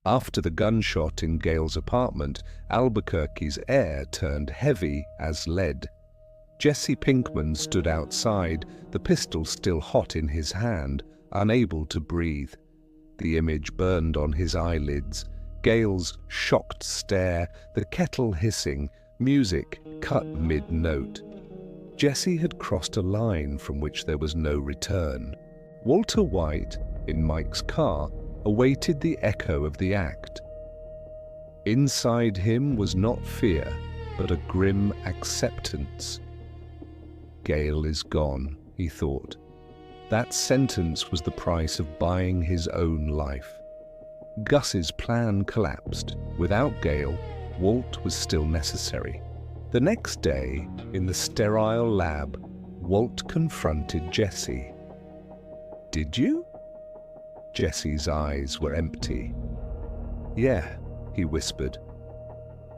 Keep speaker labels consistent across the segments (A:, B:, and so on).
A: After the gunshot in Gail's apartment, Albuquerque's air turned heavy as lead. Jesse Pinkman stood outside, the pistol still hot in his hand, unable to breathe. The image burned on his eyelids. Gail's shocked stare, the kettle hissing, music cut mid-note. Jesse had crossed a line from which there was no return. Walter White, in Mike's car, awaited the echo of the act. Inside him was not fear, but a grim acceptance. Gail is gone, he thought. That sentence was the price of buying his own life. Gus's plan collapsed. Without Gail, Walt was still necessary. The next day, in the sterile lab, Walt confronted Jesse. "Did you?" Jesse's eyes were empty. "Yeah," he whispered.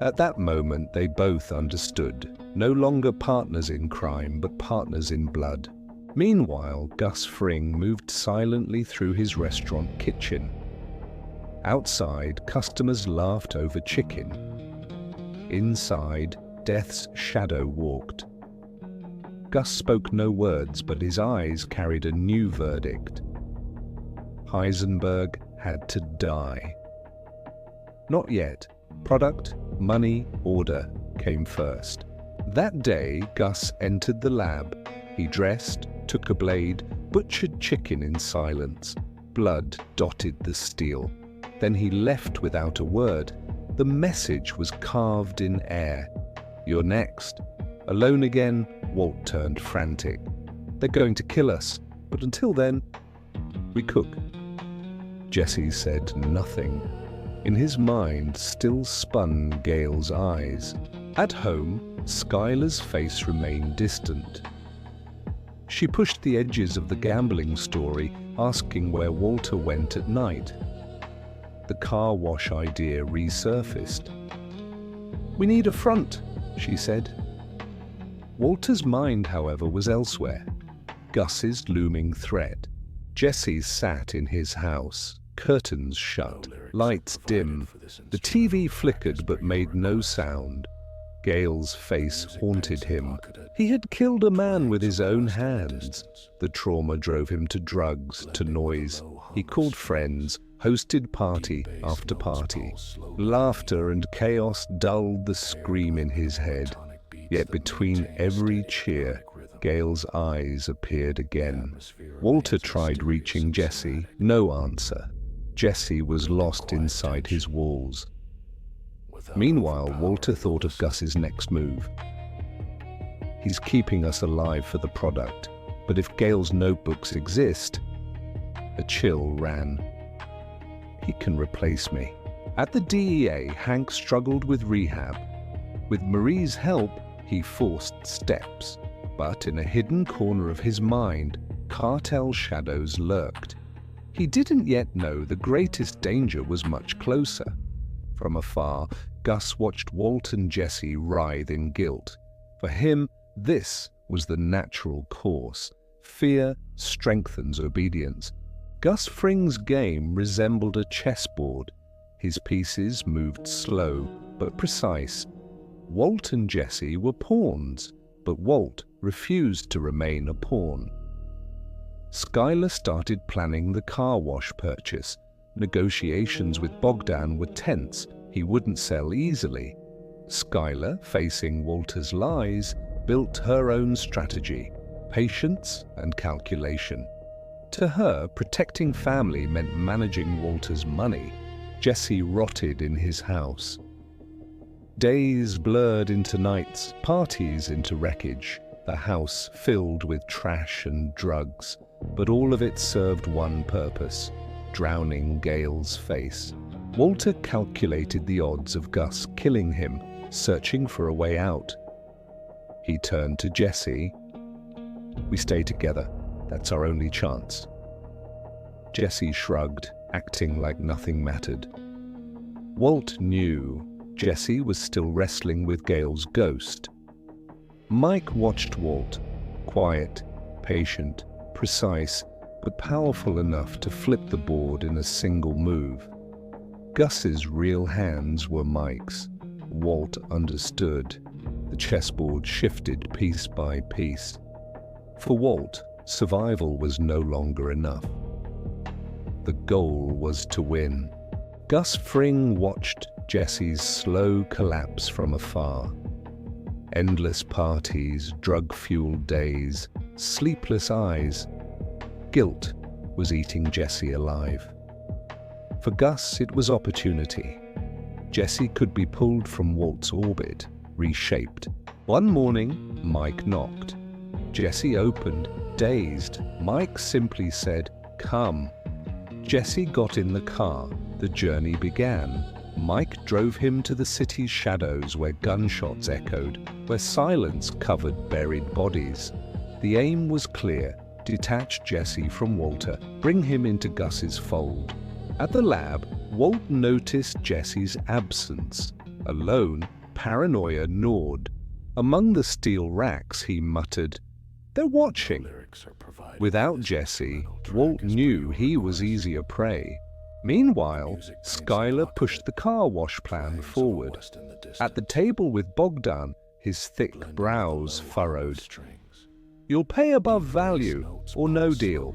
A: At that moment, they both understood. No longer partners in crime, but partners in blood. Meanwhile, Gus Fring moved silently through his restaurant kitchen. Outside, customers laughed over chicken. Inside, Death's shadow walked. Gus spoke no words, but his eyes carried a new verdict. Heisenberg had to die. Not yet. Product, money, order came first. That day, Gus entered the lab. He dressed, took a blade, butchered chicken in silence. Blood dotted the steel. Then he left without a word. The message was carved in air. "You're next." Alone again, Walt turned frantic. "They're going to kill us, but until then, we cook." Jesse said nothing. In his mind still spun Gail's eyes. At home, Skylar's face remained distant. She pushed the edges of the gambling story, asking where Walter went at night. The car wash idea resurfaced. "We need a front," she said. Walter's mind, however, was elsewhere. Gus's looming threat. Jesse sat in his house, curtains shut, lights dim. The TV flickered but made no sound. Gail's face haunted him. He had killed a man with his own hands. The trauma drove him to drugs, to noise. He called friends, hosted party after party. Laughter and chaos dulled the scream in his head. Yet between every cheer, Gail's eyes appeared again. Walter tried reaching Jesse, no answer. Jesse was lost inside his walls. Meanwhile, Walter thought of Gus's next move. He's keeping us alive for the product, but if Gail's notebooks exist... A chill ran. He can replace me. At the DEA, Hank struggled with rehab. With Marie's help, he forced steps. But in a hidden corner of his mind, cartel shadows lurked. He didn't yet know the greatest danger was much closer. From afar, Gus watched Walt and Jesse writhe in guilt. For him, this was the natural course. Fear strengthens obedience. Gus Fring's game resembled a chessboard. His pieces moved slow but precise. Walt and Jesse were pawns, but Walt refused to remain a pawn. Skylar started planning the car wash purchase. Negotiations with Bogdan were tense. He wouldn't sell easily. Skylar, facing Walter's lies, built her own strategy, patience and calculation. To her, protecting family meant managing Walter's money. Jesse rotted in his house. Days blurred into nights, parties into wreckage, the house filled with trash and drugs. But all of it served one purpose: drowning Gail's face. Walter calculated the odds of Gus killing him, searching for a way out. He turned to Jesse. "We stay together. That's our only chance." Jesse shrugged, acting like nothing mattered. Walt knew Jesse was still wrestling with Gail's ghost. Mike watched Walt, quiet, patient, precise, but powerful enough to flip the board in a single move. Gus's real hands were Mike's. Walt understood. The chessboard shifted piece by piece. For Walt, survival was no longer enough. The goal was to win. Gus Fring watched Jesse's slow collapse from afar. Endless parties, drug-fueled days, sleepless eyes. Guilt was eating Jesse alive. For Gus, it was opportunity. Jesse could be pulled from Walt's orbit, reshaped. One morning, Mike knocked. Jesse opened, dazed. Mike simply said, "Come." Jesse got in the car. The journey began. Mike drove him to the city's shadows where gunshots echoed, where silence covered buried bodies. The aim was clear: detach Jesse from Walter, bring him into Gus's fold. At the lab, Walt noticed Jesse's absence. Alone, paranoia gnawed. Among the steel racks, he muttered, "They're watching." Without Jesse, Walt knew he was easier prey. Meanwhile, Skylar pushed the car wash plan forward. At the table with Bogdan, his thick brows furrowed. "You'll pay above value, or no deal."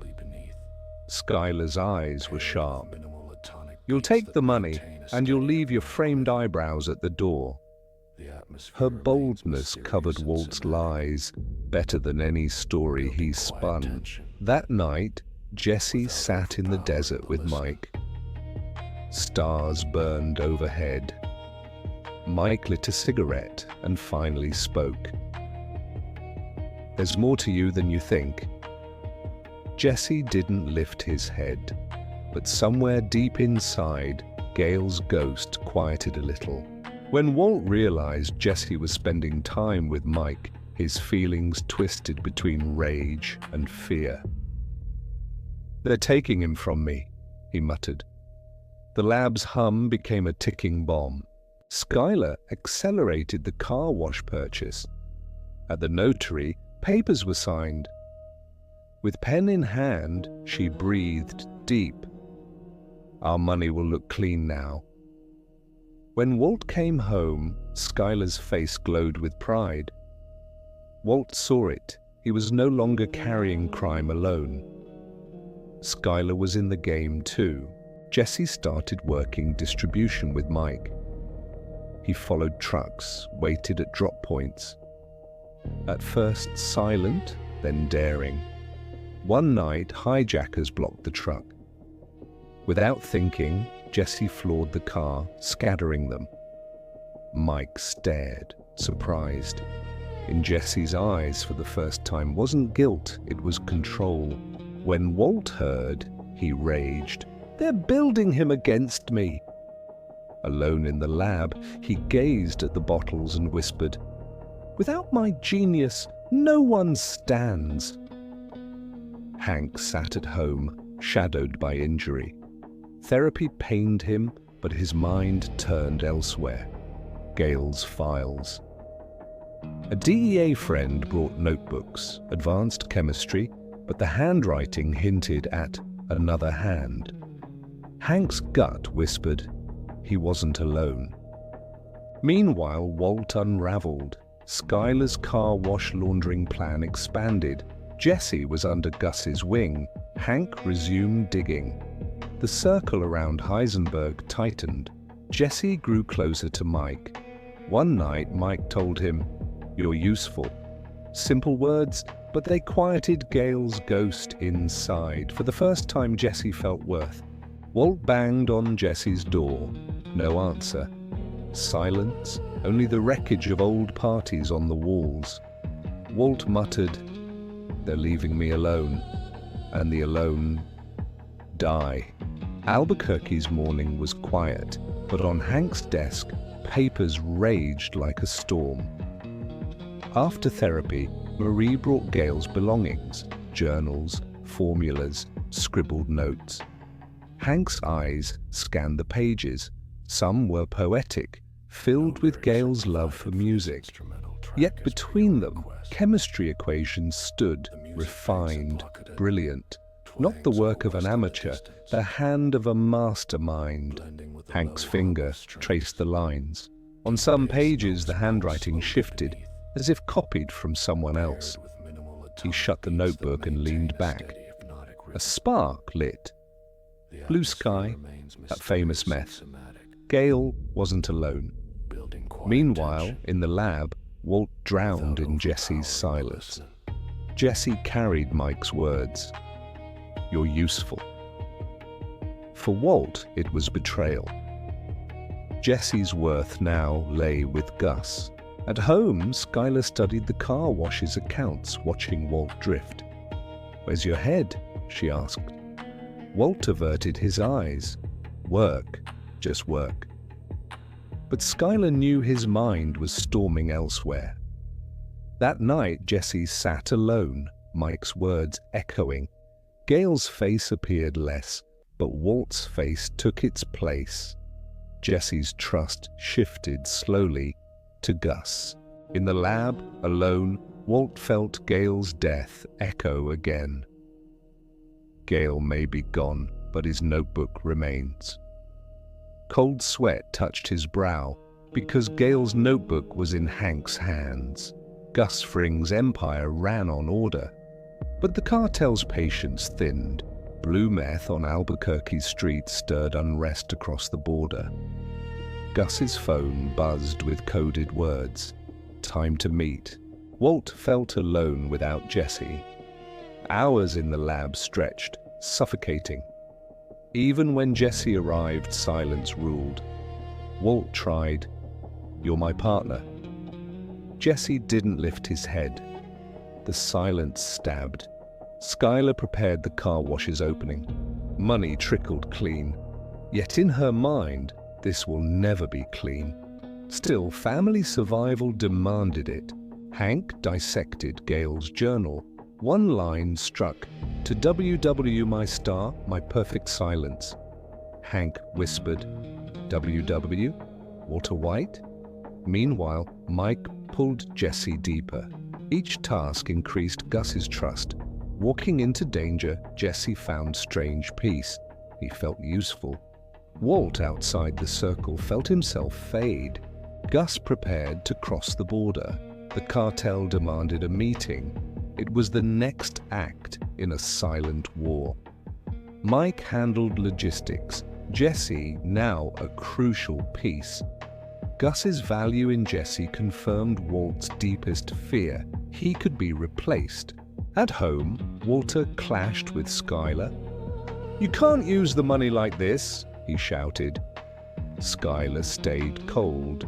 A: Skylar's eyes were sharp. "You'll take the money, and you'll leave your framed eyebrows at the door." Her boldness covered Walt's lies better than any story he spun. That night, Jesse sat in the desert with Mike. Stars burned overhead. Mike lit a cigarette and finally spoke. "There's more to you than you think." Jesse didn't lift his head, but somewhere deep inside, Gail's ghost quieted a little. When Walt realized Jesse was spending time with Mike, his feelings twisted between rage and fear. "They're taking him from me," he muttered. The lab's hum became a ticking bomb. Skylar accelerated the car wash purchase. At the notary, papers were signed. With pen in hand, she breathed deep. "Our money will look clean now." When Walt came home, Skylar's face glowed with pride. Walt saw it. He was no longer carrying crime alone. Skylar was in the game too. Jesse started working distribution with Mike. He followed trucks, waited at drop points. At first silent, then daring. One night, hijackers blocked the truck. Without thinking, Jesse floored the car, scattering them. Mike stared, surprised. In Jesse's eyes, for the first time, wasn't guilt, it was control. When Walt heard, he raged. "They're building him against me." Alone in the lab, he gazed at the bottles and whispered, "Without my genius, no one stands." Hank sat at home, shadowed by injury. Therapy pained him, but his mind turned elsewhere. Gail's files. A DEA friend brought notebooks, advanced chemistry, but the handwriting hinted at another hand. Hank's gut whispered he wasn't alone. Meanwhile, Walt unraveled. Skylar's car wash laundering plan expanded. Jesse was under Gus's wing. Hank resumed digging. The circle around Heisenberg tightened. Jesse grew closer to Mike. One night, Mike told him, "You're useful." Simple words, but they quieted Gail's ghost inside. For the first time, Jesse felt worth. Walt banged on Jesse's door. No answer. Silence, only the wreckage of old parties on the walls. Walt muttered, "They're leaving me alone." And the alone die. Albuquerque's morning was quiet, but on Hank's desk, papers raged like a storm. After therapy, Marie brought Gail's belongings, journals, formulas, scribbled notes. Hank's eyes scanned the pages. Some were poetic, filled with Gail's love for music. Yet between them, chemistry equations stood, refined, brilliant. Not the work of an amateur, the hand of a mastermind. Hank's finger traced the lines. On some pages, the handwriting shifted, as if copied from someone else. He shut the notebook and leaned back. A spark lit. Blue sky, that famous meth. Gale wasn't alone. Meanwhile, in the lab, Walt drowned in Jesse's silence. Jesse carried Mike's words. "You're useful." For Walt, it was betrayal. Jesse's worth now lay with Gus. At home, Skylar studied the car wash's accounts, watching Walt drift. "Where's your head?" she asked. Walt averted his eyes. "Work, just work." But Skylar knew his mind was storming elsewhere. That night, Jesse sat alone, Mike's words echoing. Gale's face appeared less, but Walt's face took its place. Jesse's trust shifted slowly to Gus. In the lab, alone, Walt felt Gale's death echo again. Gale may be gone, but his notebook remains. Cold sweat touched his brow, because Gale's notebook was in Hank's hands. Gus Fring's empire ran on order. But the cartel's patience thinned. Blue meth on Albuquerque streets stirred unrest across the border. Gus's phone buzzed with coded words. Time to meet. Walt felt alone without Jesse. Hours in the lab stretched, suffocating. Even when Jesse arrived, silence ruled. Walt tried, "You're my partner." Jesse didn't lift his head. The silence stabbed. Skylar prepared the car wash's opening. Money trickled clean. Yet in her mind, this will never be clean. Still, family survival demanded it. Hank dissected Gale's journal. One line struck, "To WW my star, my perfect silence." Hank whispered, "WW? Walter White?" Meanwhile, Mike pulled Jesse deeper. Each task increased Gus's trust. Walking into danger, Jesse found strange peace. He felt useful. Walt, outside the circle, felt himself fade. Gus prepared to cross the border. The cartel demanded a meeting. It was the next act in a silent war. Mike handled logistics. Jesse, now a crucial piece. Gus's value in Jesse confirmed Walt's deepest fear. He could be replaced. At home, Walter clashed with Skylar. "You can't use the money like this," he shouted. Skylar stayed cold.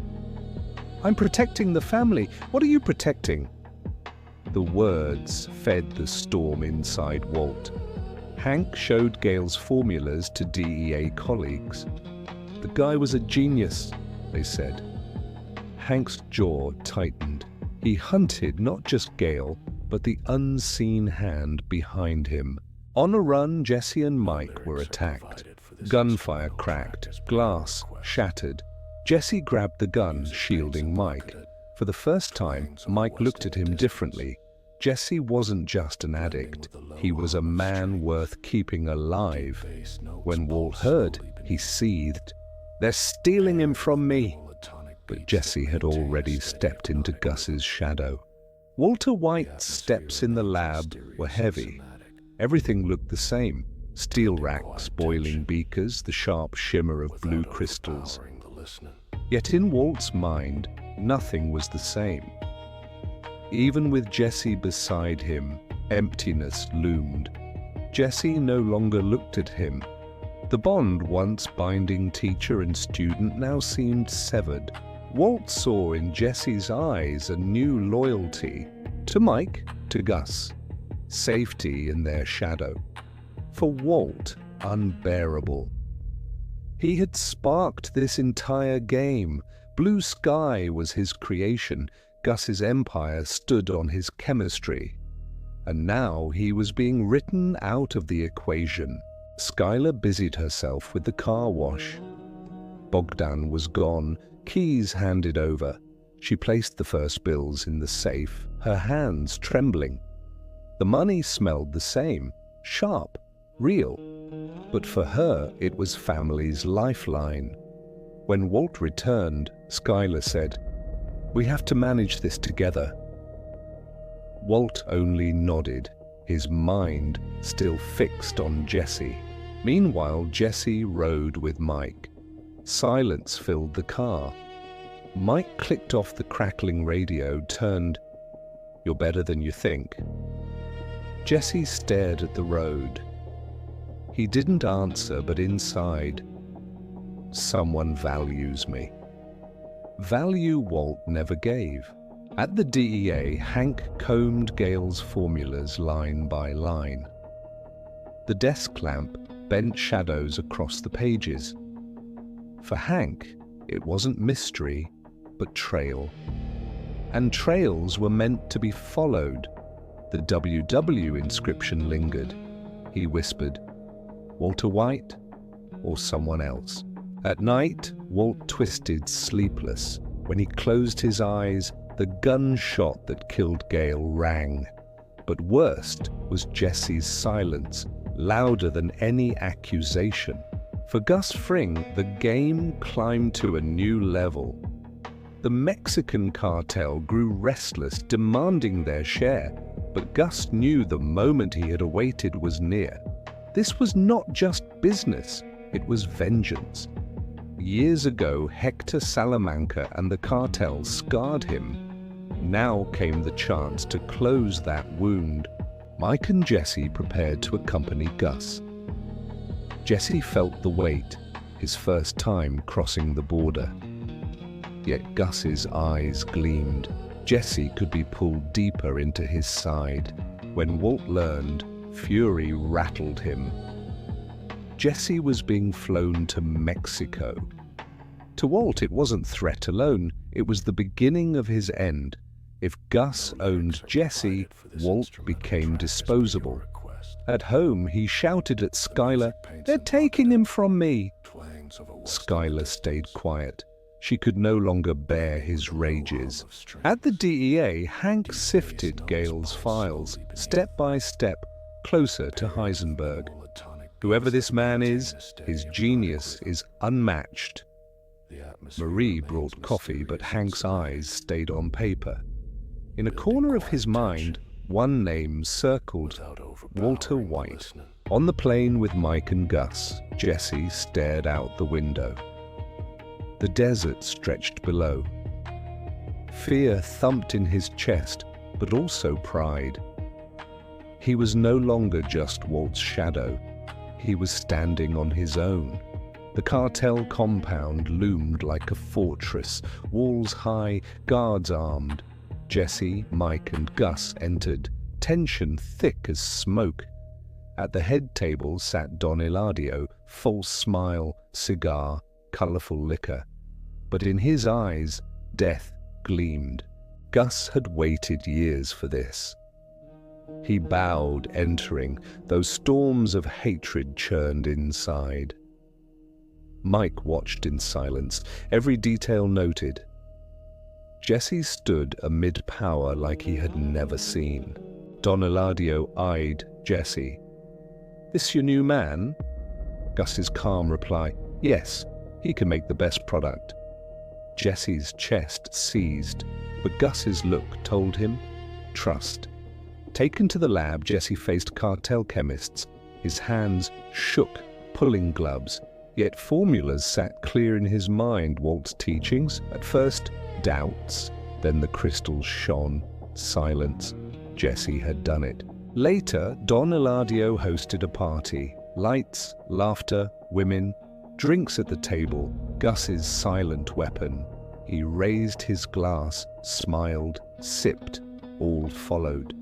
A: "I'm protecting the family. What are you protecting?" The words fed the storm inside Walt. Hank showed Gale's formulas to DEA colleagues. "The guy was a genius," they said. Hank's jaw tightened. He hunted not just Gale, but the unseen hand behind him. On a run, Jesse and Mike were attacked. Gunfire cracked, glass shattered. Jesse grabbed the gun, shielding Mike. For the first time, Mike looked at him differently. Jesse wasn't just an addict. He was a man worth keeping alive. When Walt heard, he seethed. "They're stealing him from me." But Jesse had already stepped into Gus's shadow. Walter White's steps in the lab were heavy. Everything looked the same. Steel racks, boiling beakers, the sharp shimmer of blue crystals. Yet in Walt's mind, nothing was the same. Even with Jesse beside him, emptiness loomed. Jesse no longer looked at him. The bond once binding teacher and student now seemed severed. Walt saw in Jesse's eyes a new loyalty. To Mike, to Gus. Safety in their shadow. For Walt, unbearable. He had sparked this entire game. Blue sky was his creation. Gus's empire stood on his chemistry. And now he was being written out of the equation. Skylar busied herself with the car wash. Bogdan was gone, keys handed over. She placed the first bills in the safe, her hands trembling. The money smelled the same, sharp, real. But for her, it was family's lifeline. When Walt returned, Skylar said, "We have to manage this together." Walt only nodded, his mind still fixed on Jesse. Meanwhile, Jesse rode with Mike. Silence filled the car. Mike clicked off the crackling radio, turned, "You're better than you think." Jesse stared at the road. He didn't answer, but inside, someone values me. Value Walt never gave. At the DEA, Hank combed Gale's formulas line by line. The desk lamp bent shadows across the pages. For Hank, it wasn't mystery, but trail. And trails were meant to be followed. The WW inscription lingered. He whispered, "Walter White or someone else?" At night, Walt twisted sleepless. When he closed his eyes, the gunshot that killed Gale rang. But worst was Jesse's silence, louder than any accusation. For Gus Fring, the game climbed to a new level. The Mexican cartel grew restless, demanding their share, but Gus knew the moment he had awaited was near. This was not just business, it was vengeance. Years ago, Hector Salamanca and the cartel scarred him. Now came the chance to close that wound. Mike and Jesse prepared to accompany Gus. Jesse felt the weight, his first time crossing the border. Yet Gus's eyes gleamed. Jesse could be pulled deeper into his side. When Walt learned, fury rattled him. Jesse was being flown to Mexico. To Walt, it wasn't threat alone, it was the beginning of his end. If Gus owned Jesse, Walt became disposable. At home, he shouted at Skylar, "They're taking him from me!" Skylar stayed quiet. She could no longer bear his rages. At the DEA, Hank sifted Gale's files, step by step, closer to Heisenberg. Whoever this man is, his genius is unmatched. Marie brought coffee, but Hank's eyes stayed on paper. In a corner of his mind, one name circled, Walter White. On the plane with Mike and Gus, Jesse stared out the window. The desert stretched below. Fear thumped in his chest, but also pride. He was no longer just Walt's shadow. He was standing on his own. The cartel compound loomed like a fortress, walls high, guards armed. Jesse, Mike, and Gus entered, tension thick as smoke. At the head table sat Don Eladio, false smile, cigar, colorful liquor. But in his eyes, death gleamed. Gus had waited years for this. He bowed, entering, though storms of hatred churned inside. Mike watched in silence, every detail noted. Jesse stood amid power like he had never seen. Don Eladio eyed Jesse. "This your new man?" Gus's calm reply, "Yes, he can make the best product." Jesse's chest seized, but Gus's look told him, trust. Taken to the lab, Jesse faced cartel chemists. His hands shook, pulling gloves. Yet formulas sat clear in his mind. Walt's teachings, at first doubts, then the crystals shone. Silence. Jesse had done it. Later, Don Eladio hosted a party. Lights, laughter, women, drinks at the table, Gus's silent weapon. He raised his glass, smiled, sipped, all followed.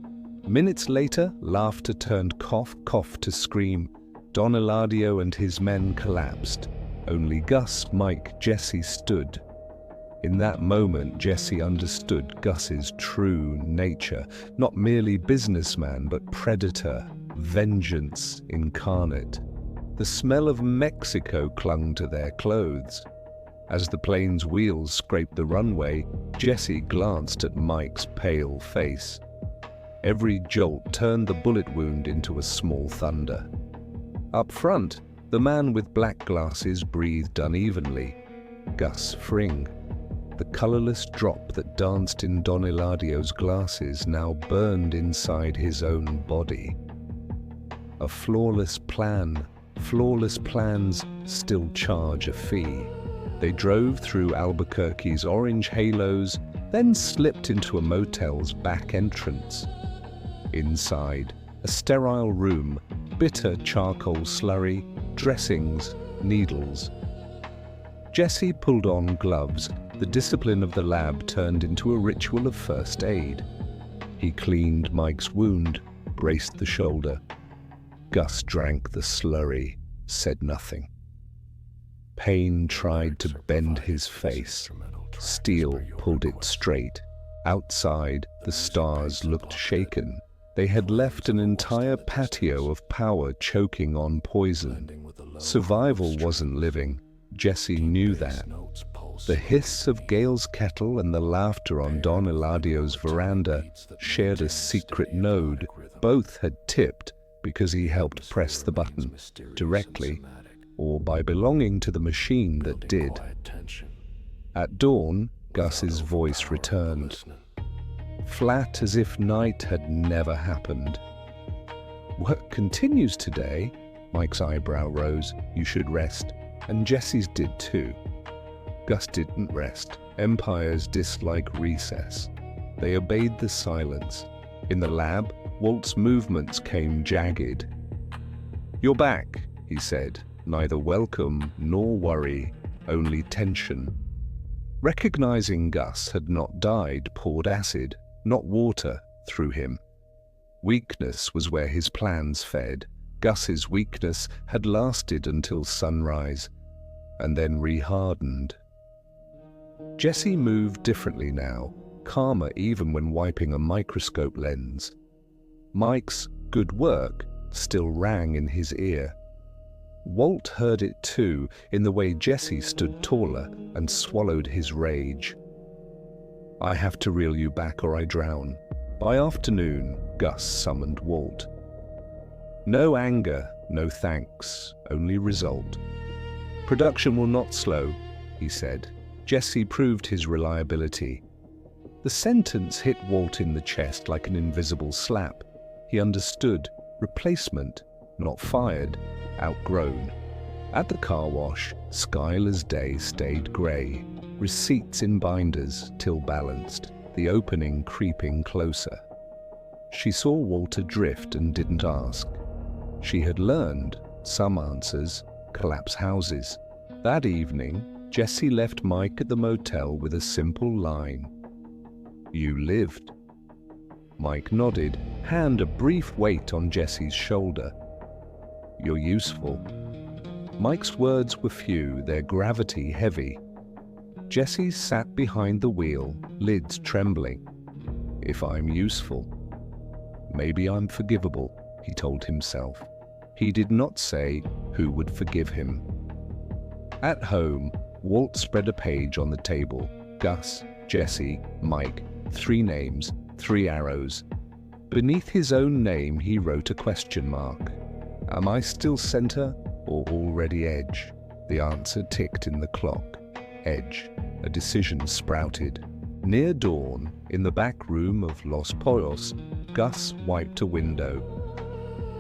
A: Minutes later, laughter turned cough to scream. Don Eladio and his men collapsed. Only Gus, Mike, Jesse stood. In that moment, Jesse understood Gus's true nature, not merely businessman, but predator, vengeance incarnate. The smell of Mexico clung to their clothes. As the plane's wheels scraped the runway, Jesse glanced at Mike's pale face. Every jolt turned the bullet wound into a small thunder. Up front, the man with black glasses breathed unevenly. Gus Fring. The colorless drop that danced in Don Eladio's glasses now burned inside his own body. A flawless plan. Flawless plans still charge a fee. They drove through Albuquerque's orange halos, then slipped into a motel's back entrance. Inside, a sterile room, bitter charcoal slurry, dressings, needles. Jesse pulled on gloves. The discipline of the lab turned into a ritual of first aid. He cleaned Mike's wound, braced the shoulder. Gus drank the slurry, said nothing. Pain tried to bend his face. Steel pulled it straight. Outside, the stars looked shaken. They had left an entire patio of power choking on poison. Survival wasn't living. Jesse knew that. The hiss of Gale's kettle and the laughter on Don Eladio's veranda shared a secret node. Both had tipped because he helped press the button, directly, or by belonging to the machine that did. At dawn, Gus's voice returned, flat as if night had never happened. Work continues today. Mike's eyebrow rose. You should rest. And Jesse's did too. Gus didn't rest. Empires dislike recess. They obeyed the silence. In the lab, Walt's movements came jagged. You're back, he said. Neither welcome nor worry, only tension. Recognizing Gus had not died, poured acid, not water, through him. Weakness was where his plans fed. Gus's weakness had lasted until sunrise, and then rehardened. Jesse moved differently now, calmer even when wiping a microscope lens. Mike's good work still rang in his ear. Walt heard it too, in the way Jesse stood taller and swallowed his rage. I have to reel you back or I drown. By afternoon, Gus summoned Walt. No anger, no thanks, only result. Production will not slow, he said. Jesse proved his reliability. The sentence hit Walt in the chest like an invisible slap. He understood. Replacement, not fired, outgrown. At the car wash, Skylar's day stayed grey. Receipts in binders, till balanced, the opening creeping closer. She saw Walter drift and didn't ask. She had learned some answers, collapse houses. That evening, Jesse left Mike at the motel with a simple line. You lived. Mike nodded, hand a brief weight on Jesse's shoulder. You're useful. Mike's words were few, their gravity heavy. Jesse sat behind the wheel, lids trembling. If I'm useful, maybe I'm forgivable, he told himself. He did not say who would forgive him. At home, Walt spread a page on the table. Gus, Jesse, Mike, 3 names, 3 arrows. Beneath his own name, he wrote a question mark. Am I still center or already edge? The answer ticked in the clock. Edge. A decision sprouted. Near dawn, in the back room of Los Pollos, Gus wiped a window.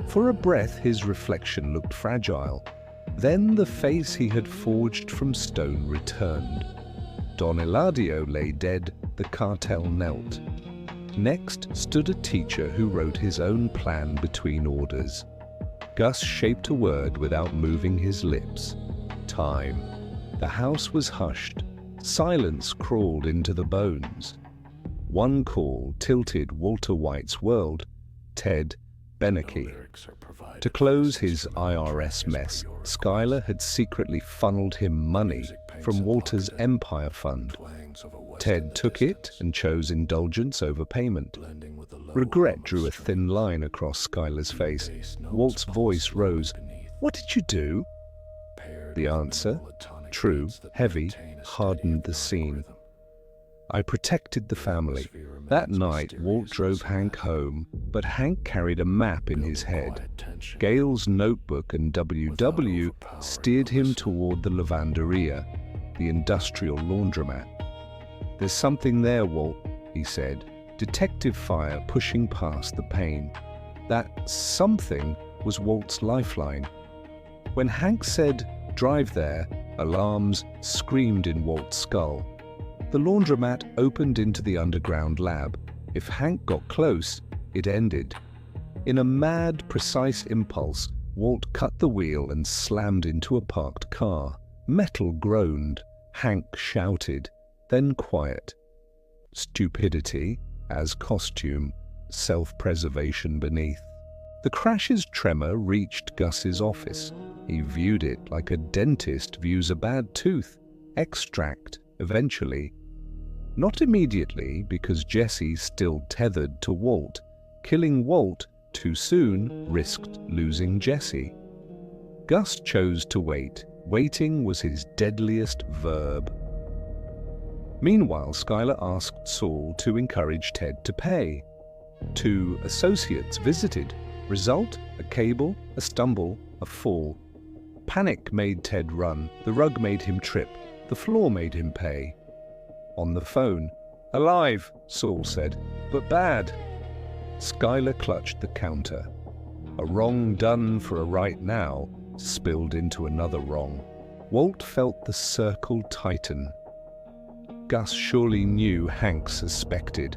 A: For a breath, his reflection looked fragile. Then the face he had forged from stone returned. Don Eladio lay dead, the cartel knelt. Next stood a teacher who wrote his own plan between orders. Gus shaped a word without moving his lips. Time. The house was hushed. Silence crawled into the bones. One call tilted Walter White's world. Ted Beneke. To close his IRS mess, Skylar had secretly funneled him money from Walter's Empire Fund. Ted took it and chose indulgence over payment. Regret drew a thin line across Skylar's face. Walt's voice rose. What did you do? The answer, true, heavy, hardened the scene. I protected the family. That night, Walt drove Hank home, but Hank carried a map in his head. Gail's notebook and WW steered him toward the lavanderia, the industrial laundromat. "There's something there, Walt," he said, detective fire pushing past the pain. That something was Walt's lifeline. When Hank said, "Drive there," alarms screamed in Walt's skull. The laundromat opened into the underground lab. If Hank got close, it ended. In a mad, precise impulse, Walt cut the wheel and slammed into a parked car. Metal groaned. Hank shouted, then quiet. Stupidity as costume, self-preservation beneath. The crash's tremor reached Gus's office. He viewed it like a dentist views a bad tooth. Extract, eventually. Not immediately, because Jesse still tethered to Walt. Killing Walt too soon risked losing Jesse. Gus chose to wait. Waiting was his deadliest verb. Meanwhile, Skylar asked Saul to encourage Ted to pay. 2 associates visited. Result, a cable, a stumble, a fall. Panic made Ted run. The rug made him trip. The floor made him pay. On the phone, "Alive," Saul said, "but bad." Skylar clutched the counter. A wrong done for a right now spilled into another wrong. Walt felt the circle tighten. Gus surely knew Hank suspected.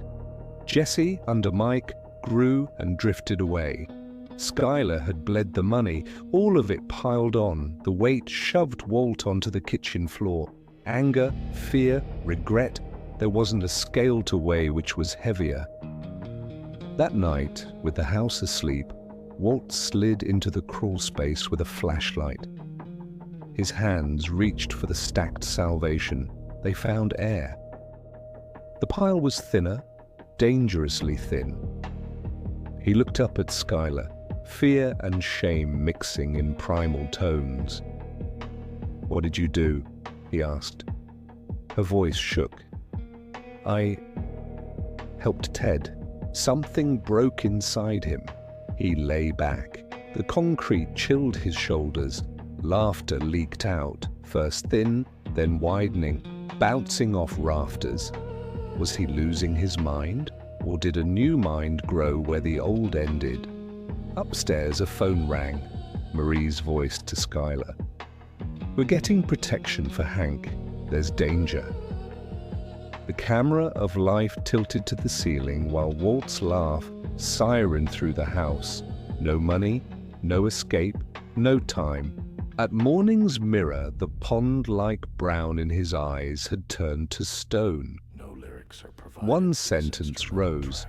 A: Jesse, under Mike, grew and drifted away. Skylar had bled the money, all of it piled on. The weight shoved Walt onto the kitchen floor. Anger, fear, regret, there wasn't a scale to weigh which was heavier. That night, with the house asleep, Walt slid into the crawl space with a flashlight. His hands reached for the stacked salvation. They found air. The pile was thinner, dangerously thin. He looked up at Skylar, fear and shame mixing in primal tones. "What did you do?" he asked. Her voice shook. "I helped Ted." Something broke inside him. He lay back. The concrete chilled his shoulders. Laughter leaked out, first thin, then widening, bouncing off rafters. Was he losing his mind? Or did a new mind grow where the old ended? Upstairs, a phone rang. Marie's voice to Skylar. "We're getting protection for Hank. There's danger." The camera of life tilted to the ceiling while Walt's laugh sirened through the house. No money, no escape, no time. At morning's mirror, the pond-like brown in his eyes had turned to stone.
B: No lyrics are provided.
A: One sentence rose.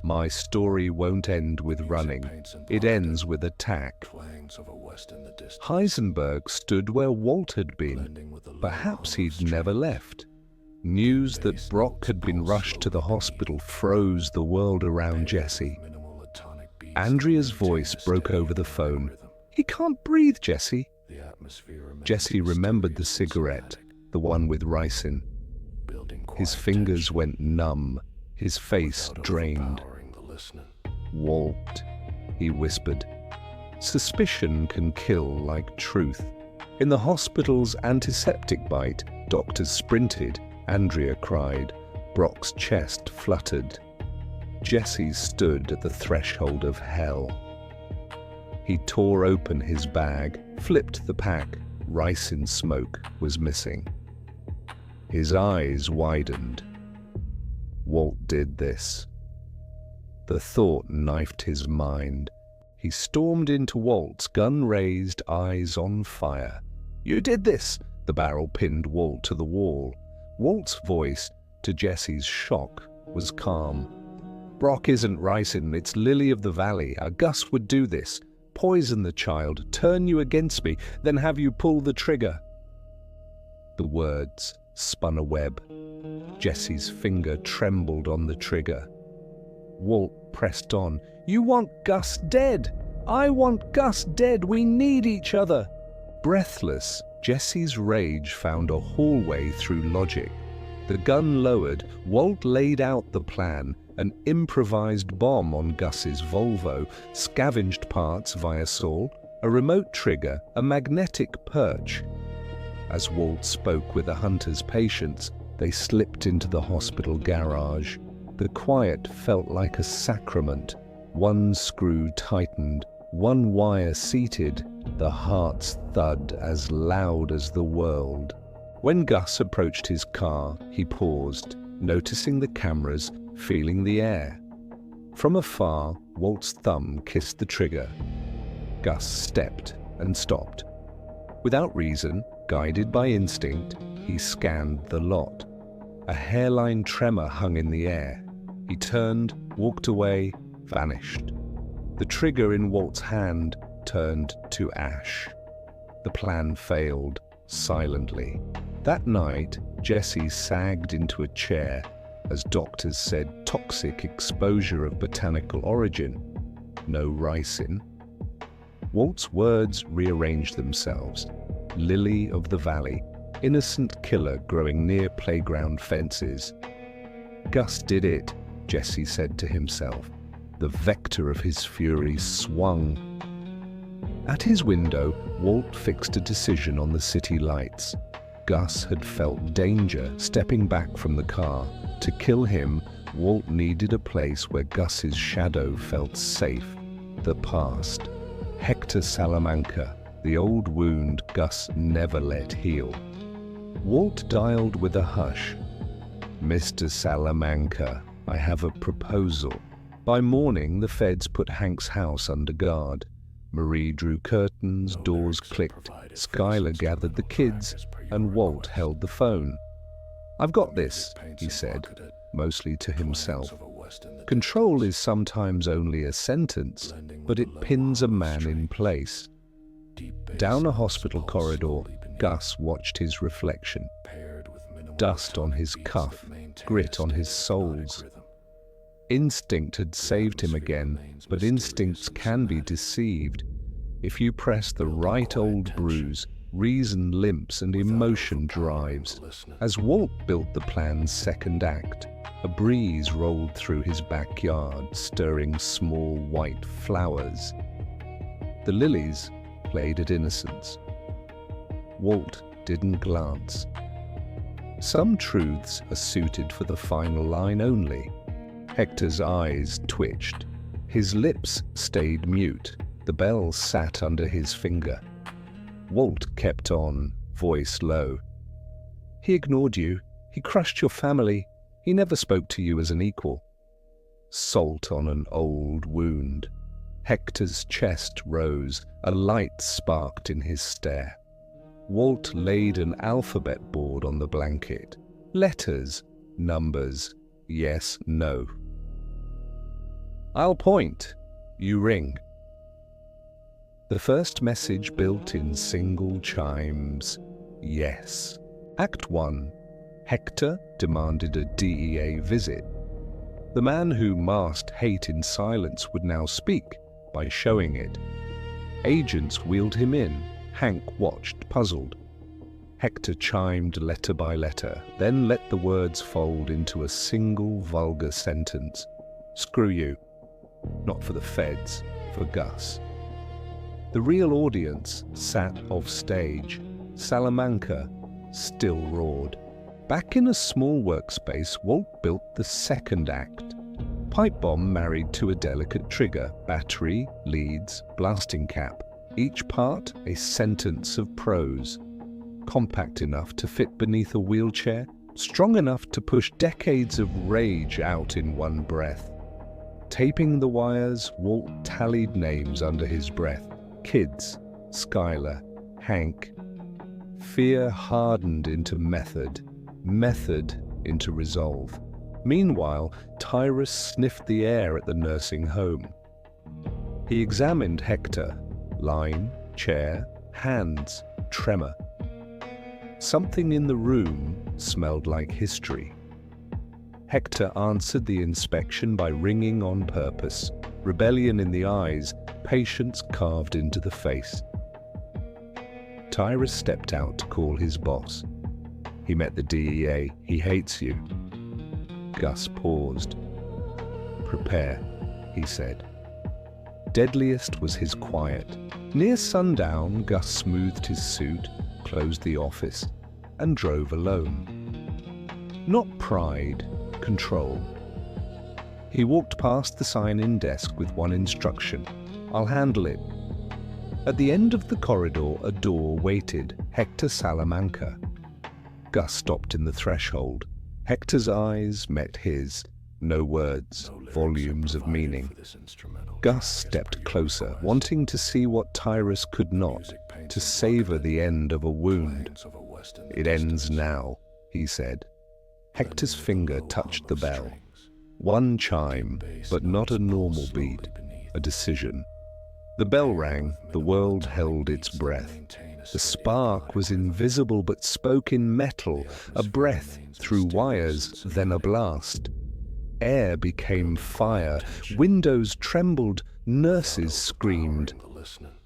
A: "My story won't end with running. It ends with attack." Heisenberg stood where Walt had been. Perhaps he'd never left. News that Brock had been rushed to the hospital froze the world around Jesse. Andrea's voice broke over the phone. "He can't breathe, Jesse." Jesse remembered the cigarette, the one with ricin. His fingers went numb, his face drained. "Walt," he whispered. Suspicion can kill like truth. In the hospital's antiseptic bite, doctors sprinted. Andrea cried. Brock's chest fluttered. Jesse stood at the threshold of hell. He tore open his bag, flipped the pack. Ricin smoke was missing. His eyes widened. Walt did this. The thought knifed his mind. He stormed into Walt's, gun raised, eyes on fire. "You did this!" The barrel pinned Walt to the wall. Walt's voice, to Jesse's shock, was calm. "Brock isn't ricin, it's Lily of the Valley. Our Gus would do this. Poison the child, turn you against me, then have you pull the trigger." The words spun a web. Jesse's finger trembled on the trigger. Walt pressed on. "You want Gus dead! I want Gus dead! We need each other!" Breathless, Jesse's rage found a hallway through logic. The gun lowered, Walt laid out the plan, an improvised bomb on Gus's Volvo, scavenged parts via Saul, a remote trigger, a magnetic perch. As Walt spoke with the hunter's patience, they slipped into the hospital garage. The quiet felt like a sacrament. One screw tightened, one wire seated, the heart's thud as loud as the world. When Gus approached his car, he paused, noticing the cameras, feeling the air. From afar, Walt's thumb kissed the trigger. Gus stepped and stopped. Without reason, guided by instinct, he scanned the lot. A hairline tremor hung in the air. He turned, walked away, vanished. The trigger in Walt's hand turned to ash. The plan failed, silently. That night, Jesse sagged into a chair, as doctors said toxic exposure of botanical origin. No ricin. Walt's words rearranged themselves. Lily of the valley, innocent killer growing near playground fences. Gus did it, Jesse said to himself. The vector of his fury swung. At his window, Walt fixed a decision on the city lights. Gus had felt danger stepping back from the car. To kill him, Walt needed a place where Gus's shadow felt safe. The past. Hector Salamanca, the old wound Gus never let heal. Walt dialed with a hush. Mr. Salamanca, I have a proposal. By morning, the feds put Hank's house under guard. Marie drew curtains, doors clicked, Skylar gathered the kids, and Walt held the phone. I've got this, he said, mostly to himself. Control is sometimes only a sentence, but it pins a man in place. Down a hospital corridor, Gus watched his reflection. Dust on his cuff, grit on his soles. Instinct had saved him again, but instincts can be deceived. If you press the right old bruise, reason limps and emotion drives. As Walt built the plan's second act, a breeze rolled through his backyard, stirring small white flowers. The lilies played at innocence. Walt didn't glance. Some truths are suited for the final line only. Hector's eyes twitched. His lips stayed mute. The bell sat under his finger. Walt kept on, voice low. He ignored you. He crushed your family. He never spoke to you as an equal. Salt on an old wound. Hector's chest rose. A light sparked in his stare. Walt laid an alphabet board on the blanket. Letters, numbers, yes, no. I'll point. You ring. The first message built in single chimes. Yes. Act 1. Hector demanded a DEA visit. The man who masked hate in silence would now speak by showing it. Agents wheeled him in. Hank watched, puzzled. Hector chimed letter by letter, then let the words fold into a single vulgar sentence. Screw you. Not for the feds, for Gus. The real audience sat off stage. Salamanca still roared. Back in a small workspace, Walt built the second act. Pipe bomb married to a delicate trigger, battery, leads, blasting cap. Each part a sentence of prose. Compact enough to fit beneath a wheelchair, strong enough to push decades of rage out in one breath. Taping the wires, Walt tallied names under his breath. Kids, Skylar, Hank. Fear hardened into method, method into resolve. Meanwhile, Tyrus sniffed the air at the nursing home. He examined Hector. Line, chair, hands, tremor. Something in the room smelled like history. Hector answered the inspection by ringing on purpose, rebellion in the eyes, patience carved into the face. Tyrus stepped out to call his boss. He met the DEA. He hates you. Gus paused. Prepare, he said. Deadliest was his quiet. Near sundown, Gus smoothed his suit, closed the office, and drove alone. Not pride, control. He walked past the sign-in desk with one instruction: I'll handle it. At the end of the corridor, a door waited, Hector Salamanca. Gus stopped in the threshold. Hector's eyes met his. No words, volumes of meaning. Gus stepped closer, wanting to see what Tyrus could not, to savor the end of a wound. It ends now, he said. Hector's finger touched the bell. One chime, but not a normal beat, a decision. The bell rang, the world held its breath. The spark was invisible but spoke in metal, a breath through wires, then a blast. Air became fire, windows trembled, nurses screamed.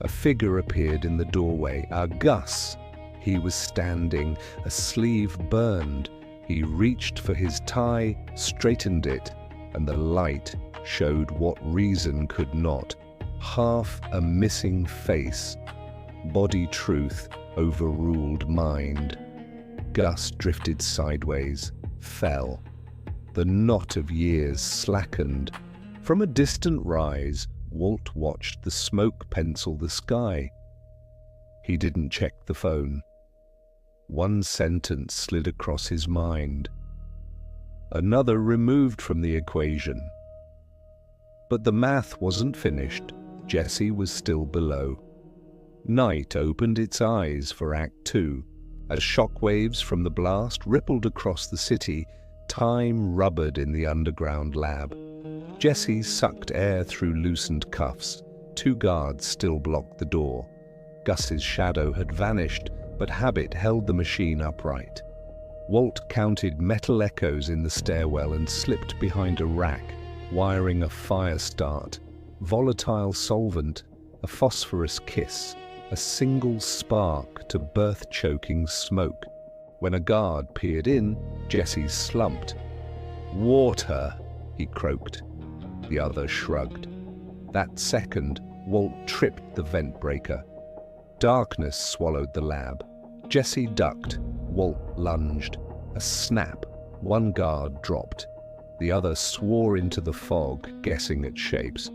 A: A figure appeared in the doorway, our Gus. He was standing, a sleeve burned. He reached for his tie, straightened it, and the light showed what reason could not. Half a missing face. Body truth overruled mind. Gus drifted sideways, fell. The knot of years slackened. From a distant rise, Walt watched the smoke pencil the sky. He didn't check the phone. One sentence slid across his mind. Another removed from the equation. But the math wasn't finished. Jesse was still below. Night opened its eyes for Act 2. As shockwaves from the blast rippled across the city, time rubbered in the underground lab. Jesse sucked air through loosened cuffs. 2 guards still blocked the door. Gus's shadow had vanished, but habit held the machine upright. Walt counted metal echoes in the stairwell and slipped behind a rack, wiring a fire start. Volatile solvent, a phosphorus kiss, a single spark to birth-choking smoke. When a guard peered in, Jesse slumped. "Water," he croaked. The other shrugged. That second, Walt tripped the vent breaker. Darkness swallowed the lab. Jesse ducked. Walt lunged. A snap. One guard dropped. The other swore into the fog, guessing at shapes.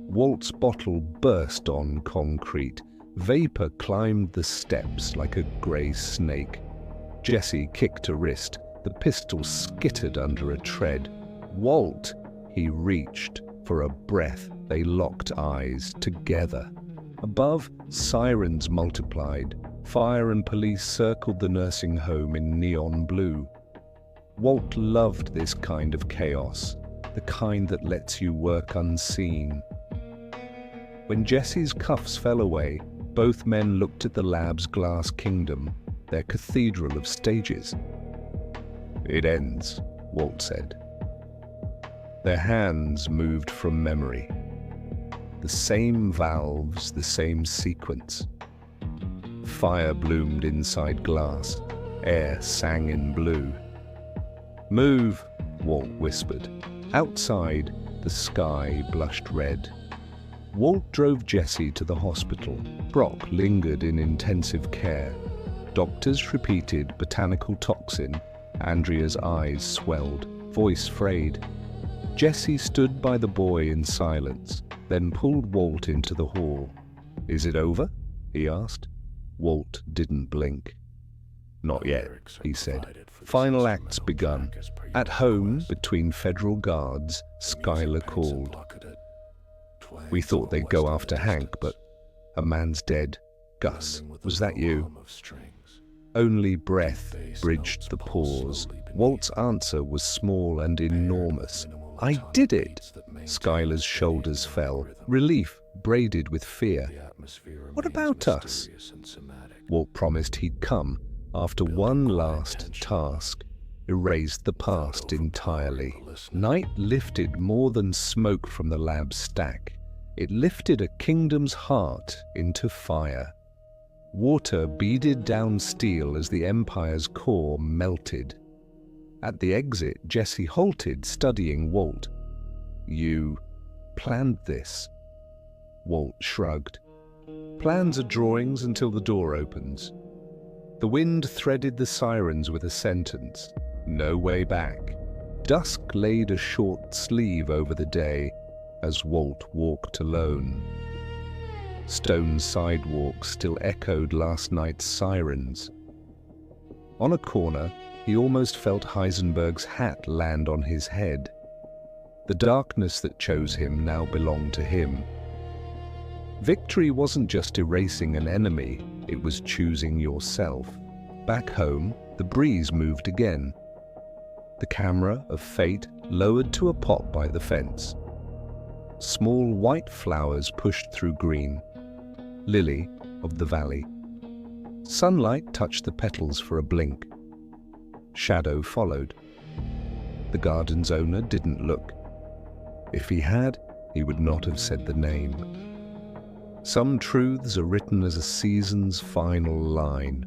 A: Walt's bottle burst on concrete. Vapor climbed the steps like a grey snake. Jesse kicked a wrist. The pistol skittered under a tread. "Walt!" He reached for a breath. They locked eyes together. Above, sirens multiplied. Fire and police circled the nursing home in neon blue. Walt loved this kind of chaos, the kind that lets you work unseen. When Jesse's cuffs fell away, both men looked at the lab's glass kingdom, their cathedral of stages. "It ends," Walt said. Their hands moved from memory. The same valves, the same sequence. Fire bloomed inside glass. Air sang in blue. "Move," Walt whispered. Outside, the sky blushed red. Walt drove Jesse to the hospital. Brock lingered in intensive care. Doctors repeated botanical toxin. Andrea's eyes swelled, voice frayed. Jesse stood by the boy in silence, then pulled Walt into the hall. "Is it over?" he asked. Walt didn't blink. "Not yet," he said. "Final act's begun." At home, between federal guards, Skylar called. "We thought they'd go after Hank, but a man's dead. Gus, was that you?" Only breath bridged the pause. Walt's answer was small and enormous. "I did it!" Skylar's shoulders fell, relief braided with fear. "What about us?" Walt promised he'd come after one last task, erased the past entirely. Night lifted more than smoke from the lab stack. It lifted a kingdom's heart into fire. Water beaded down steel as the Empire's core melted. At the exit, Jesse halted, studying Walt. "You planned this?" Walt shrugged. "Plans are drawings until the door opens." The wind threaded the sirens with a sentence. No way back. Dusk laid a short sleeve over the day as Walt walked alone. Stone sidewalks still echoed last night's sirens. On a corner, he almost felt Heisenberg's hat land on his head. The darkness that chose him now belonged to him. Victory wasn't just erasing an enemy, it was choosing yourself. Back home, the breeze moved again. The camera of fate lowered to a pot by the fence. Small white flowers pushed through green. Lily of the valley. Sunlight touched the petals for a blink. Shadow followed. The garden's owner didn't look. If he had, he would not have said the name. Some truths are written as a season's final line.